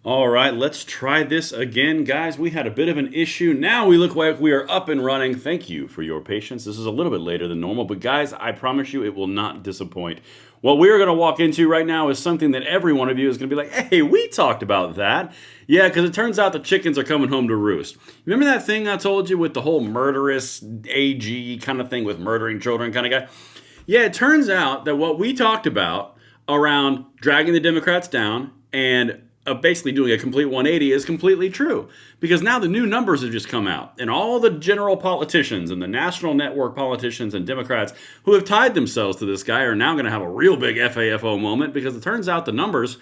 All right, let's try this again, guys. We had a bit of an issue. Now we look like we are up and running. Thank you for your patience. This is a little bit later than normal, but guys, I promise you it will not disappoint. What we're going to walk into right now is something that every one of you is going to be like, hey, we talked about that. Yeah, because it turns out the chickens are coming home to roost. Remember that thing I told you with the whole murderous AG kind of thing with murdering children kind of guy? Yeah, it turns out that what we talked about around dragging the Democrats down and basically doing a complete 180 is completely true. Because now the new numbers have just come out, and all the general politicians and the national network politicians and Democrats who have tied themselves to this guy are now going to have a real big FAFO moment because it turns out the numbers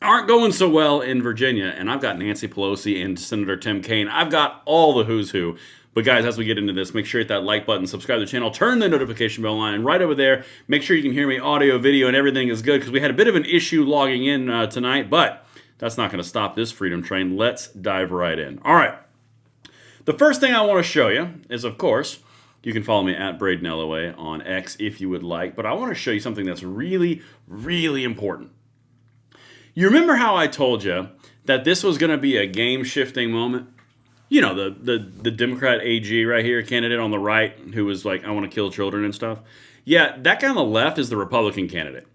aren't going so well in Virginia. And I've got Nancy Pelosi and Senator Tim Kaine. I've got all the who's who. But guys, as we get into this, make sure you hit that like button, subscribe to the channel, turn the notification bell on, and right over there, make sure you can hear me audio, video, and everything is good because we had a bit of an issue logging in tonight, but that's not going to stop this freedom train. Let's dive right in. All right. The first thing I want to show you is, of course, you can follow me at Braden LOA on X if you would like, but I want to show you something that's really, really important. You remember how I told you that this was going to be a game-shifting moment? You know, the Democrat AG right here, candidate on the right, who was like, I want to kill children and stuff. Yeah, that guy on the left is the Republican candidate.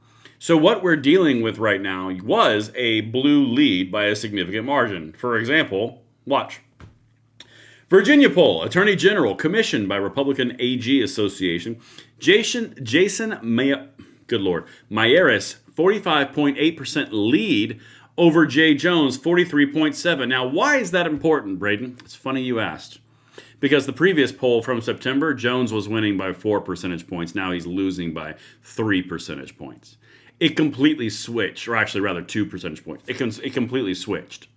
So what we're dealing with right now was a blue lead by a significant margin. For example, watch. Virginia poll, Attorney General, commissioned by Republican AG Association, Mayeris, 45.8% lead over Jay Jones, 43.7%. Now, why is that important, Braden? It's funny you asked. Because the previous poll from September, Jones was winning by 4 percentage points. Now he's losing by 3 percentage points. It completely switched, or actually rather 2 percentage points. It completely switched.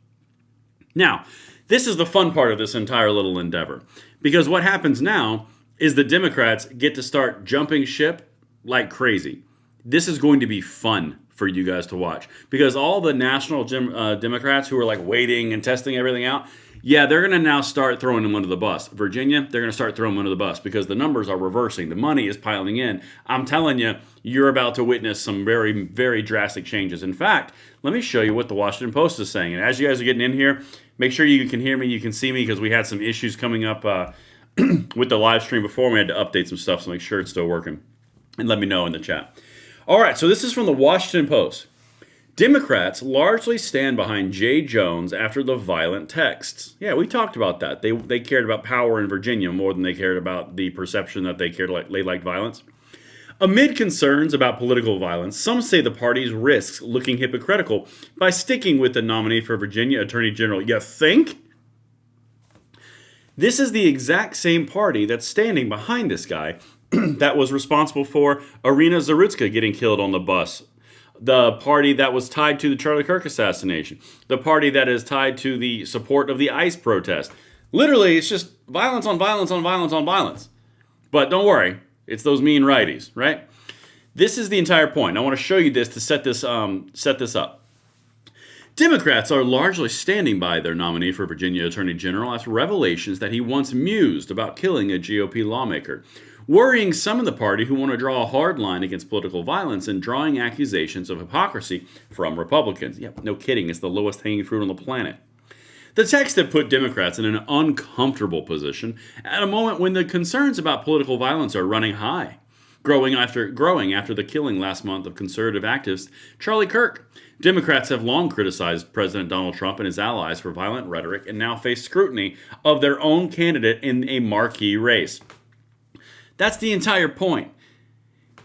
Now, this is the fun part of this entire little endeavor. Because what happens now is the Democrats get to start jumping ship like crazy. This is going to be fun for you guys to watch. Because all the national Democrats who are like waiting and testing everything out, yeah, they're going to now start throwing them under the bus. Virginia, they're going to start throwing them under the bus because the numbers are reversing. The money is piling in. I'm telling you, you're about to witness some very, very drastic changes. In fact, let me show you what the Washington Post is saying. And as you guys are getting in here, make sure you can hear me, you can see me, because we had some issues coming up with the live stream before. We had to update some stuff, so make sure it's still working. And let me know in the chat. All right, so this is from the Washington Post. Democrats largely stand behind Jay Jones after the violent texts. Yeah, we talked about that. They cared about power in Virginia more than they cared about the perception that they liked violence. Amid concerns about political violence, some say the party risks looking hypocritical by sticking with the nominee for Virginia Attorney General. You think? This is the exact same party that's standing behind this guy that was responsible for Irina Zarutska getting killed on the bus. The party that was tied to the Charlie Kirk assassination. The party that is tied to the support of the ICE protest. Literally, it's just violence on violence on violence on violence. But don't worry, it's those mean righties, right? This is the entire point. I want to show you this to set this up. Democrats are largely standing by their nominee for Virginia Attorney General after revelations that he once mused about killing a GOP lawmaker, worrying some in the party who want to draw a hard line against political violence and drawing accusations of hypocrisy from Republicans. Yep, no kidding, it's the lowest hanging fruit on the planet. The text have put Democrats in an uncomfortable position at a moment when the concerns about political violence are running high, growing after the killing last month of conservative activist Charlie Kirk. Democrats have long criticized President Donald Trump and his allies for violent rhetoric and now face scrutiny of their own candidate in a marquee race. That's the entire point.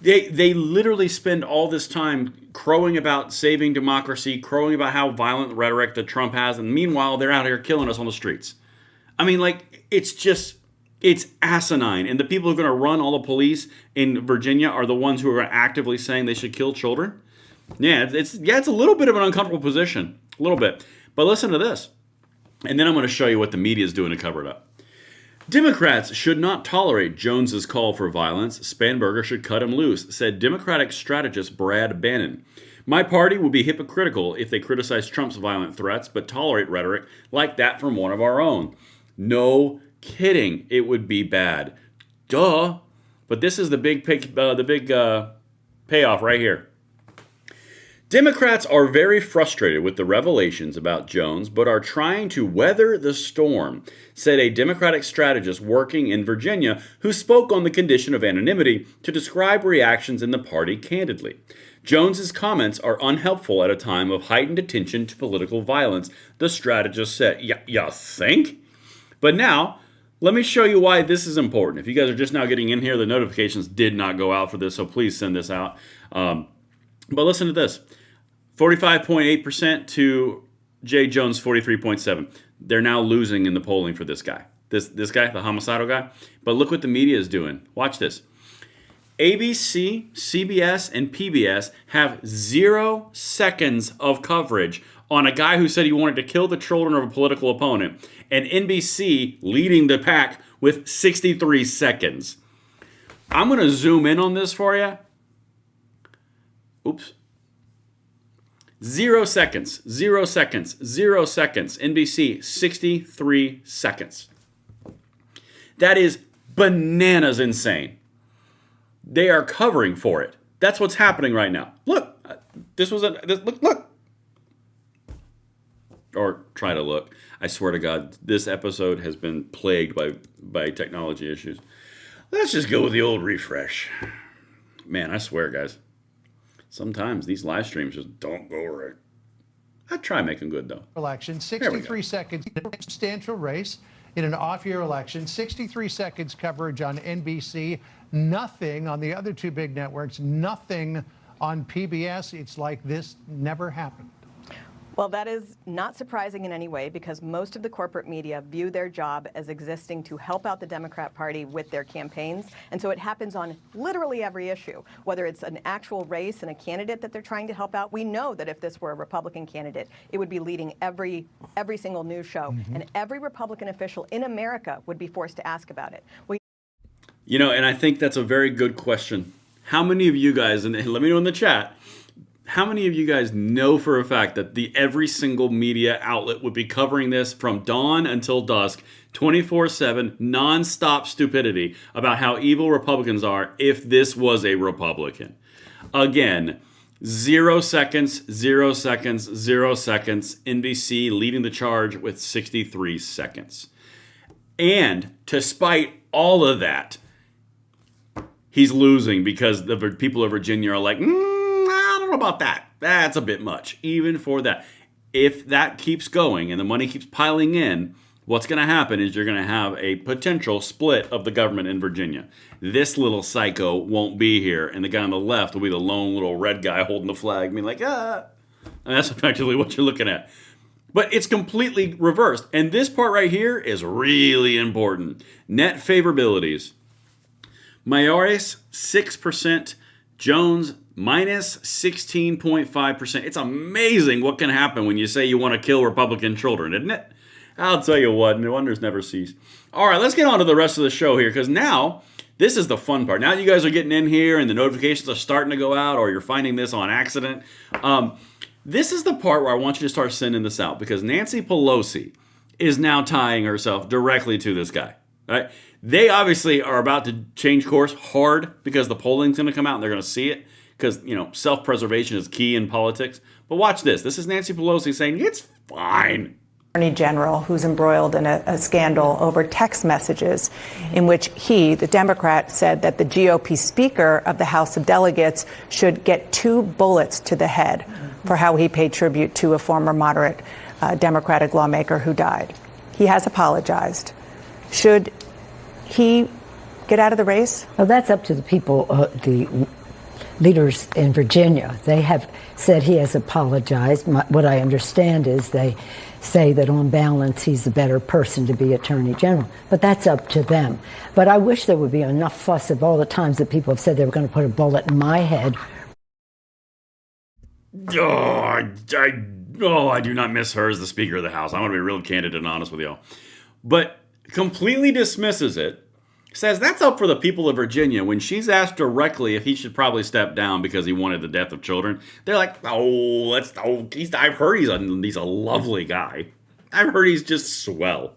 They literally spend all this time crowing about saving democracy, crowing about how violent rhetoric that Trump has, and meanwhile, they're out here killing us on the streets. I mean, like, it's asinine. And the people who are going to run all the police in Virginia are the ones who are actively saying they should kill children. Yeah, it's a little bit of an uncomfortable position. A little bit. But listen to this. And then I'm going to show you what the media is doing to cover it up. Democrats should not tolerate Jones's call for violence. Spanberger should cut him loose, said Democratic strategist Brad Bannon. My party would be hypocritical if they criticize Trump's violent threats, but tolerate rhetoric like that from one of our own. No kidding, it would be bad. Duh. But this is the big payoff right here. Democrats are very frustrated with the revelations about Jones, but are trying to weather the storm, said a Democratic strategist working in Virginia who spoke on the condition of anonymity to describe reactions in the party candidly. Jones's comments are unhelpful at a time of heightened attention to political violence, the strategist said. You think? But now, let me show you why this is important. If you guys are just now getting in here, the notifications did not go out for this, so please send this out. But listen to this. 45.8% to Jay Jones, 43.7%. They're now losing in the polling for this guy. This guy, the homicidal guy. But look what the media is doing. Watch this. ABC, CBS, and PBS have 0 seconds of coverage on a guy who said he wanted to kill the children of a political opponent, and NBC leading the pack with 63 seconds. I'm going to zoom in on this for you. Oops. 0 seconds, 0 seconds, 0 seconds. NBC, 63 seconds. That is bananas insane. They are covering for it. That's what's happening right now. Look, look. Or try to look. I swear to God, this episode has been plagued by technology issues. Let's just go with the old refresh. Man, I swear, guys. Sometimes these live streams just don't go right. I try making good, though. Election, 63 seconds, substantial race in an off-year election, 63 seconds coverage on NBC, nothing on the other two big networks, nothing on PBS. It's like this never happened. Well, that is not surprising in any way because most of the corporate media view their job as existing to help out the Democrat Party with their campaigns. And so it happens on literally every issue, whether it's an actual race and a candidate that they're trying to help out. We know that if this were a Republican candidate, it would be leading every single news show. And every Republican official in America would be forced to ask about it. You know, and I think that's a very good question. How many of you guys, and let me know in the chat, how many of you guys know for a fact that every single media outlet would be covering this from dawn until dusk, 24/7, non-stop stupidity about how evil Republicans are if this was a Republican? Again, 0 seconds, 0 seconds, 0 seconds. NBC leading the charge with 63 seconds. And to spite all of that, he's losing because the people of Virginia are like, I don't know about that. That's a bit much, even for that. If that keeps going and the money keeps piling in, what's going to happen is you're going to have a potential split of the government in Virginia. This little psycho won't be here, and the guy on the left will be the lone little red guy holding the flag, being like, And that's effectively what you're looking at. But it's completely reversed. And this part right here is really important. Net favorabilities. Mayoris, 6%. Jones, minus 16.5%. It's amazing what can happen when you say you want to kill Republican children, isn't it? I'll tell you what, no wonders never cease. All right, let's get on to the rest of the show here, because now, this is the fun part. Now you guys are getting in here and the notifications are starting to go out, or you're finding this on accident. This is the part where I want you to start sending this out, because Nancy Pelosi is now tying herself directly to this guy. Right? They obviously are about to change course hard because the polling's going to come out and they're going to see it. Because, self-preservation is key in politics. But watch this. This is Nancy Pelosi saying, it's fine. Attorney General, who's embroiled in a scandal over text messages in which he, the Democrat, said that the GOP Speaker of the House of Delegates should get 2 bullets to the head for how he paid tribute to a former moderate Democratic lawmaker who died. He has apologized. Should he get out of the race? Well, that's up to the people, the leaders in Virginia. They have said he has apologized. What I understand is they say that on balance he's a better person to be Attorney General. But that's up to them. But I wish there would be enough fuss of all the times that people have said they were going to put a bullet in my head. I do not miss her as the Speaker of the House. I want to be real candid and honest with you. But completely dismisses it. Says that's up for the people of Virginia. When she's asked directly if he should probably step down because he wanted the death of children, they're like, I've heard he's a lovely guy. I've heard he's just swell.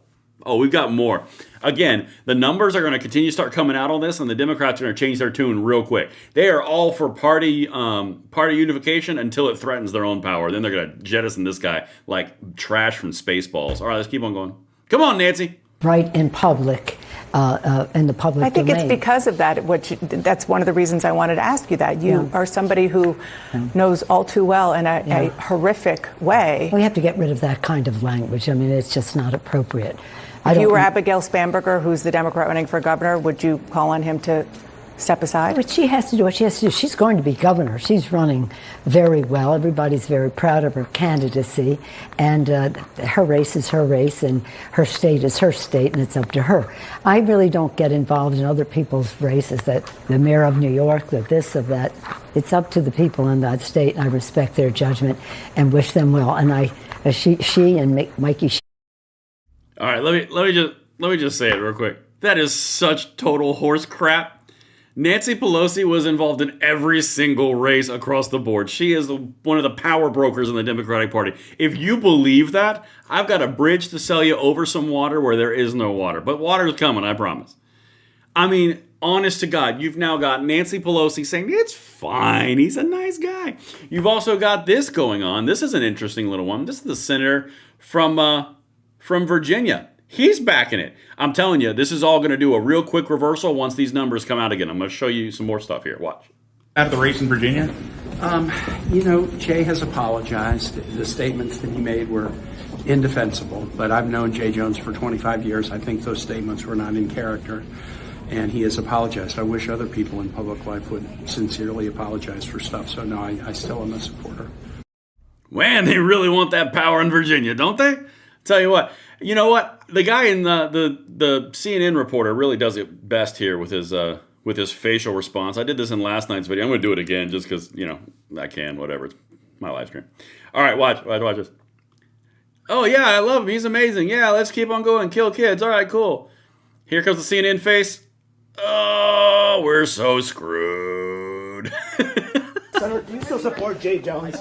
Oh, we've got more. Again, the numbers are going to continue to start coming out on this, and the Democrats are going to change their tune real quick. They are all for party unification until it threatens their own power. Then they're going to jettison this guy like trash from Spaceballs. All right, let's keep on going. Come on, Nancy. Right in public, in the public I think domain. it's because of that. That's one of the reasons I wanted to ask you that. You are somebody who knows all too well in a horrific way. We have to get rid of that kind of language. I mean, it's just not appropriate. If you were Abigail Spanberger, who's the Democrat running for governor, would you call on him to step aside? But she has to do what she has to do. She's going to be governor. She's running very well. Everybody's very proud of her candidacy. And her race is her race, and her state is her state, and it's up to her. I really don't get involved in other people's races, that the mayor of New York, that this, of that. It's up to the people in that state, and I respect their judgment and wish them well. And she and Mikey. All right, let me just say it real quick. That is such total horse crap. Nancy Pelosi was involved in every single race across the board. She is one of the power brokers in the Democratic Party. If you believe that, I've got a bridge to sell you over some water where there is no water. But water's coming, I promise. I mean, honest to God, you've now got Nancy Pelosi saying, it's fine, he's a nice guy. You've also got this going on. This is an interesting little one. This is the senator from Virginia. He's backing it. I'm telling you, this is all going to do a real quick reversal once these numbers come out again. I'm going to show you some more stuff here. Watch. At the race in Virginia? Jay has apologized. The statements that he made were indefensible, but I've known Jay Jones for 25 years. I think those statements were not in character, and he has apologized. I wish other people in public life would sincerely apologize for stuff. So, no, I still am a supporter. Man, they really want that power in Virginia, don't they? Tell you what. You know what? The guy in the CNN reporter really does it best here with his facial response. I did this in last night's video. I'm going to do it again just because, I can, whatever. It's my live stream. All right, watch this. Oh, yeah, I love him. He's amazing. Yeah, let's keep on going. Kill kids. All right, cool. Here comes the CNN face. Oh, we're so screwed. Senator, do you still support Jay Jones?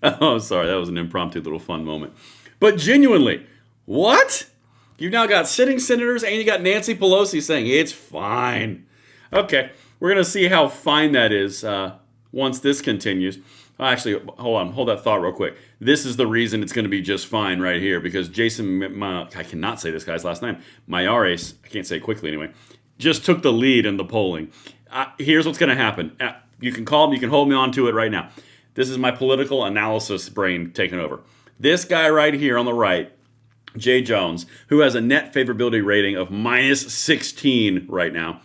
Oh, sorry. That was an impromptu little fun moment. But genuinely, what? You've now got sitting senators and you got Nancy Pelosi saying it's fine. Okay, we're going to see how fine that is once this continues. Actually, hold that thought real quick. This is the reason it's going to be just fine right here because I cannot say this guy's last name, Mayares, I can't say it quickly anyway, just took the lead in the polling. Here's what's going to happen. You can call me, you can hold me on to it right now. This is my political analysis brain taking over. This guy right here on the right, Jay Jones, who has a net favorability rating of minus 16 right now,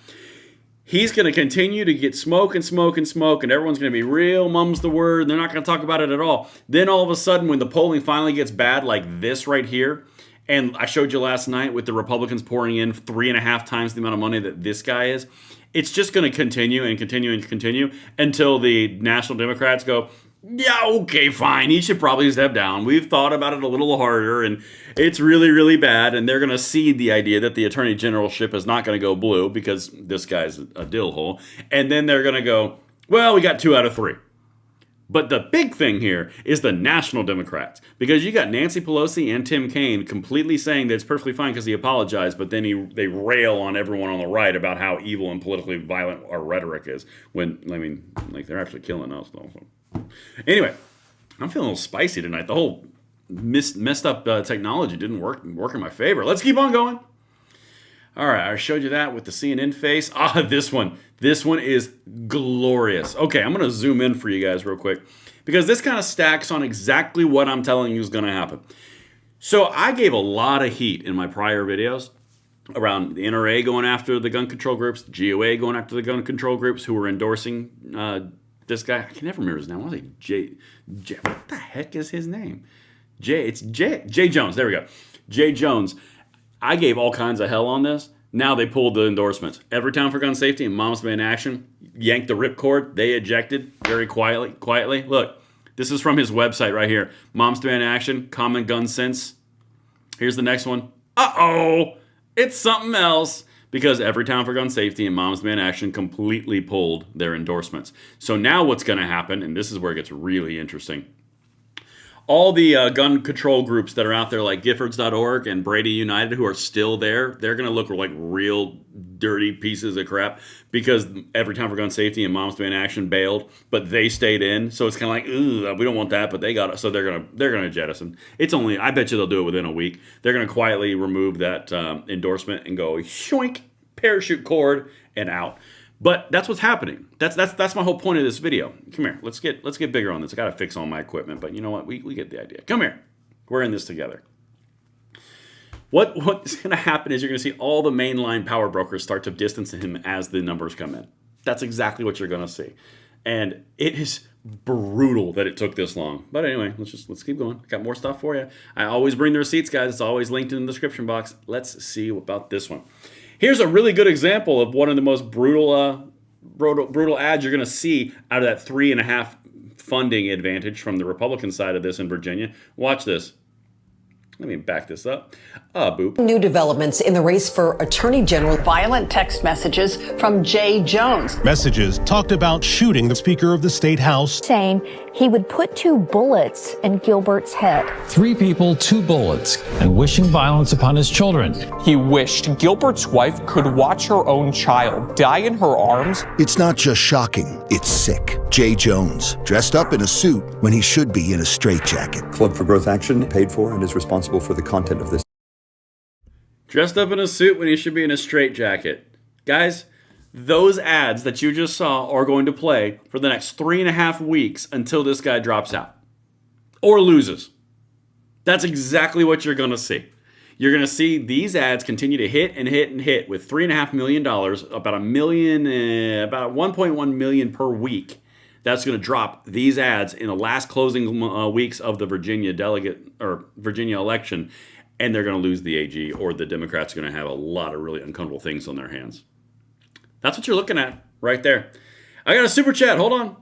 he's going to continue to get smoke, and everyone's going to be real mum's the word, and they're not going to talk about it at all. Then all of a sudden, when the polling finally gets bad like this right here, and I showed you last night with the Republicans pouring in 3.5 times the amount of money that this guy is, it's just going to continue until the National Democrats go, yeah, okay, fine. He should probably step down. We've thought about it a little harder, and it's really, really bad. And they're going to cede the idea that the attorney generalship is not going to go blue because this guy's a dill hole. And then they're going to go, well, we got 2 out of 3. But the big thing here is the National Democrats, because you got Nancy Pelosi and Tim Kaine completely saying that it's perfectly fine because he apologized, but then they rail on everyone on the right about how evil and politically violent our rhetoric is. When, they're actually killing us, though. Anyway, I'm feeling a little spicy tonight. The whole messed up technology didn't work in my favor. Let's keep on going. All right, I showed you that with the CNN face. This one is glorious. Okay, I'm going to zoom in for you guys real quick because this kind of stacks on exactly what I'm telling you is going to happen. So I gave a lot of heat in my prior videos around the NRA going after the gun control groups, the GOA going after the gun control groups who were endorsing this guy. I can never remember his name. I want to say Jay. What the heck is his name? Jay Jones. There we go. Jay Jones. I gave all kinds of hell on this. Now they pulled the endorsements. Everytown for Gun Safety and Moms Demand Action yanked the ripcord. They ejected very quietly. Look, this is from his website right here. Moms Demand Action, Common Gun Sense. Here's the next one. Uh-oh, it's something else. Because Everytown for Gun Safety and Moms Demand Action completely pulled their endorsements. So now what's going to happen, and this is where it gets really interesting. All the gun control groups that are out there, like Giffords.org and Brady United, who are still there, they're going to look like real dirty pieces of crap because every time for gun safety and Moms Demand Action bailed, but they stayed in. So it's kind of like, ooh, we don't want that, but they got it. So they're gonna jettison. It's only, I bet you they'll do it within a week. They're going to quietly remove that endorsement and go shoink, parachute cord, and out. But that's what's happening. That's my whole point of this video. Come here. Let's get bigger on this. I got to fix all my equipment, but you know what? We get the idea. Come here. We're in this together. What's going to happen is you're going to see all the mainline power brokers start to distance him as the numbers come in. That's exactly what you're going to see. And it is brutal that it took this long. But anyway, let's keep going. Got more stuff for you. I always bring the receipts, guys. It's always linked in the description box. Let's see about this one. Here's a really good example of one of the most brutal ads you're going to see out of that 3.5 funding advantage from the Republican side of this in Virginia. Watch this. Let me back this up. Boop. New developments in the race for Attorney General. Violent text messages from Jay Jones. Messages talked about shooting the Speaker of the State House. Saying he would put 2 bullets in Gilbert's head. 3 people, 2 bullets, and wishing violence upon his children. He wished Gilbert's wife could watch her own child die in her arms. It's not just shocking, it's sick. Jay Jones, dressed up in a suit when he should be in a straitjacket. Club for Growth Action paid for and is responsible for the content of this. Dressed up in a suit when he should be in a straitjacket. Guys, those ads that you just saw are going to play for the next 3.5 weeks until this guy drops out or loses. That's exactly what you're going to see. You're going to see these ads continue to hit and hit and hit with $3.5 million, about about 1.1 million per week. That's going to drop these ads in the last closing weeks of the Virginia election, and they're going to lose the AG, or the Democrats are going to have a lot of really uncomfortable things on their hands. That's what you're looking at right there. I got a super chat. Hold on.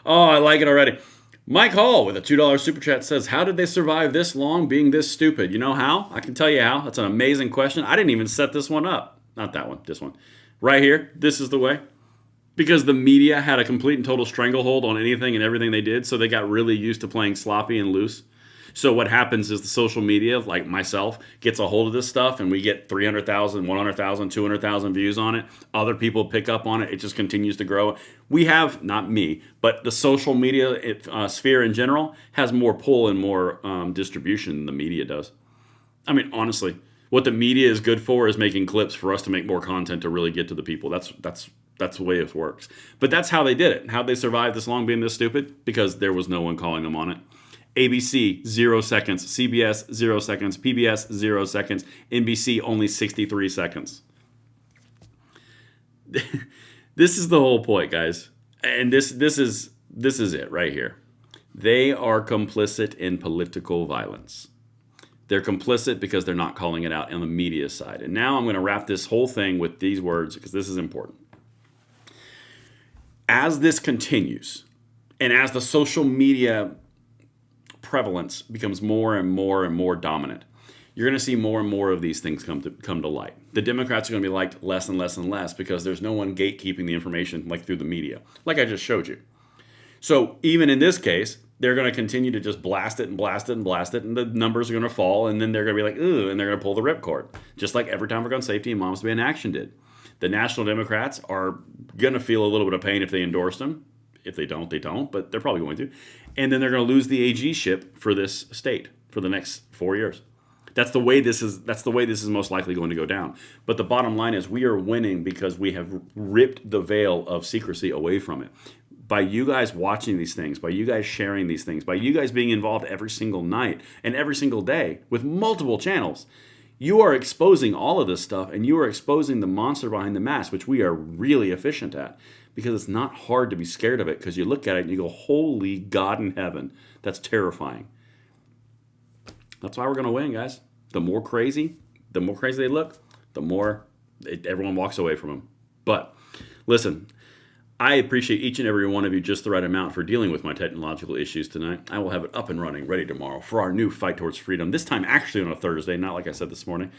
Oh, I like it already. Mike Hall with a $2 super chat says, how did they survive this long being this stupid? You know how? I can tell you how. That's an amazing question. I didn't even set this one up. Not that one, this one. Right here, this is the way. Because the media had a complete and total stranglehold on anything and everything they did, so they got really used to playing sloppy and loose. So what happens is the social media, like myself, gets a hold of this stuff, and we get 300,000, 100,000, 200,000 views on it. Other people pick up on it. It just continues to grow. We have, not me, but the social media sphere in general has more pull and more distribution than the media does. I mean, honestly, what the media is good for is making clips for us to make more content to really get to the people. That's the way it works. But that's how they did it. How'd they survive this long being this stupid? Because there was no one calling them on it. ABC, 0 seconds. CBS, 0 seconds. PBS, 0 seconds. NBC, only 63 seconds. This is the whole point, guys. And this is it right here. They are complicit in political violence. They're complicit because they're not calling it out on the media side. And now I'm going to wrap this whole thing with these words because this is important. As this continues, and as the social media prevalence becomes more and more and more dominant, you're going to see more and more of these things come to light. The Democrats are going to be liked less and less and less because there's no one gatekeeping the information like through the media, like I just showed you. So even in this case, they're going to continue to just blast it and blast it and blast it, and the numbers are going to fall, and then they're going to be like, ooh, and they're going to pull the ripcord, just like every time for gun safety and Moms Demand Action did. The National Democrats are going to feel a little bit of pain if they endorse them. If they don't, they don't, but they're probably going to. And then they're going to lose the AG ship for this state for the next 4 years. That's the way this is most likely going to go down. But the bottom line is we are winning because we have ripped the veil of secrecy away from it. By you guys watching these things, by you guys sharing these things, by you guys being involved every single night and every single day with multiple channels, you are exposing all of this stuff, and you are exposing the monster behind the mask, which we are really efficient at, because it's not hard to be scared of it, because you look at it and you go, holy God in heaven, that's terrifying. That's why we're going to win, guys. The more crazy they look, the more everyone walks away from them. But listen, I appreciate each and every one of you just the right amount for dealing with my technological issues tonight. I will have it up and running, ready tomorrow for our new fight towards freedom. This time actually on a Thursday, not like I said this morning.